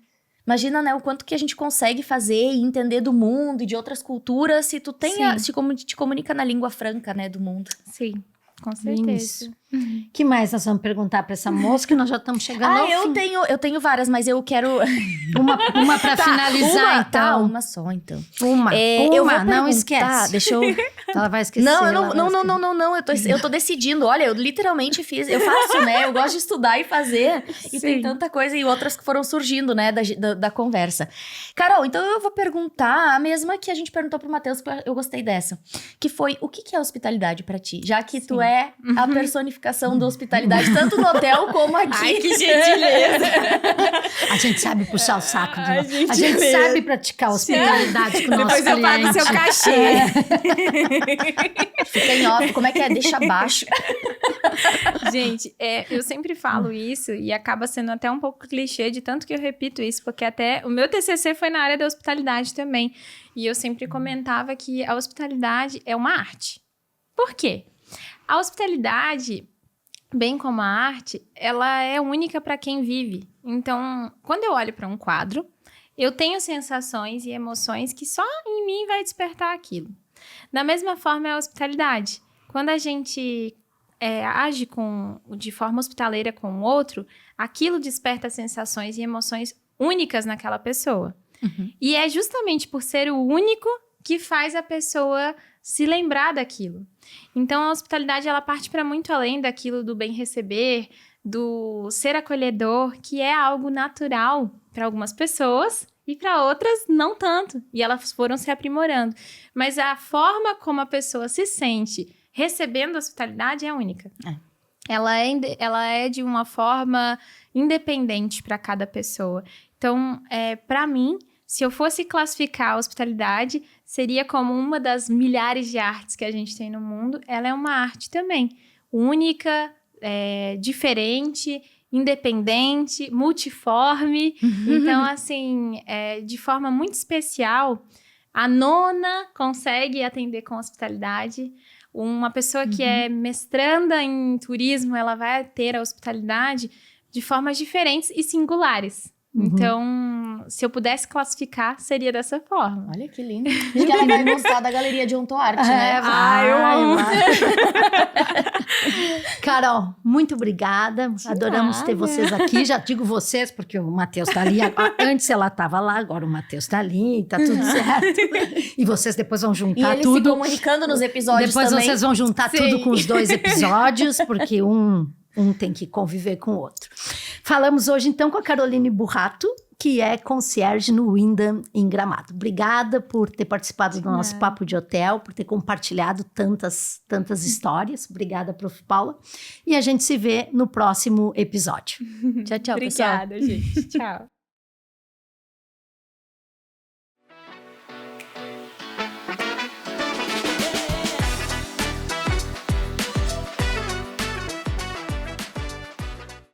Imagina, né, o quanto que a gente consegue fazer e entender do mundo e de outras culturas se tu te comunica na língua franca, né, do mundo.
Sim, com certeza.
Isso. Que mais nós vamos perguntar pra essa moça que nós já estamos chegando ao fim?
Eu tenho várias, mas eu quero...
Uma pra finalizar, então.
Uma só, então.
Eu vou não
perguntar,
esquece.
Deixa eu...
Ela vai esquecer.
Não, eu tô decidindo. Olha, eu literalmente eu faço, né? Eu gosto de estudar e fazer. E tem tanta coisa e outras que foram surgindo, né, da conversa. Carol, então eu vou perguntar a mesma que a gente perguntou pro Matheus, que eu gostei dessa. Que foi, o que é hospitalidade pra ti? Já que tu é a personificação da hospitalidade, tanto no hotel como aqui.
Ai, que gentileza!
A gente sabe puxar o saco.
Ai,
A gente sabe praticar hospitalidade com nossos
Depois eu pago
clientes.
seu cachê.
Fica em off, como é que é? Deixa abaixo.
Gente, eu sempre falo isso e acaba sendo até um pouco clichê de tanto que eu repito isso, porque até o meu TCC foi na área da hospitalidade também. E eu sempre comentava que a hospitalidade é uma arte. Por quê? A hospitalidade, bem como a arte, ela é única para quem vive. Então, quando eu olho para um quadro, eu tenho sensações e emoções que só em mim vai despertar aquilo. Da mesma forma é a hospitalidade. Quando a gente age de forma hospitaleira com o outro, aquilo desperta sensações e emoções únicas naquela pessoa.
Uhum.
E é justamente por ser o único que faz a pessoa se lembrar daquilo. Então, a hospitalidade, ela parte para muito além daquilo do bem receber, do ser acolhedor, que é algo natural para algumas pessoas e para outras não tanto. E elas foram se aprimorando. Mas a forma como a pessoa se sente recebendo a hospitalidade é única. Ela é de uma forma independente para cada pessoa. Então, para mim, se eu fosse classificar a hospitalidade, seria como uma das milhares de artes que a gente tem no mundo. Ela é uma arte também, única, diferente, independente, multiforme. Então, assim, de forma muito especial, a nona consegue atender com hospitalidade. Uma pessoa que é mestranda em turismo, ela vai ter a hospitalidade de formas diferentes e singulares. Então, se eu pudesse classificar, seria dessa forma.
Olha que lindo. Acho que ela vai mostrar da galeria de Ontoarte, né?
Eu amo. Carol, muito obrigada. Adoramos ter vocês aqui. Já digo vocês, porque o Matheus tá ali. Antes ela tava lá, agora o Matheus tá ali, tá tudo certo. E vocês depois vão juntar
e eles
tudo.
se comunicando nos episódios
depois
também.
Vocês vão juntar tudo com os 2 episódios, porque um tem que conviver com o outro. Falamos hoje, então, com a Caroline Burrato, que é concierge no Wyndham em Gramado. Obrigada por ter participado do nosso Papo de Hotel, por ter compartilhado tantas Obrigada, Prof. Paula. E a gente se vê no próximo episódio.
Tchau, pessoal.
Obrigada, gente. Tchau.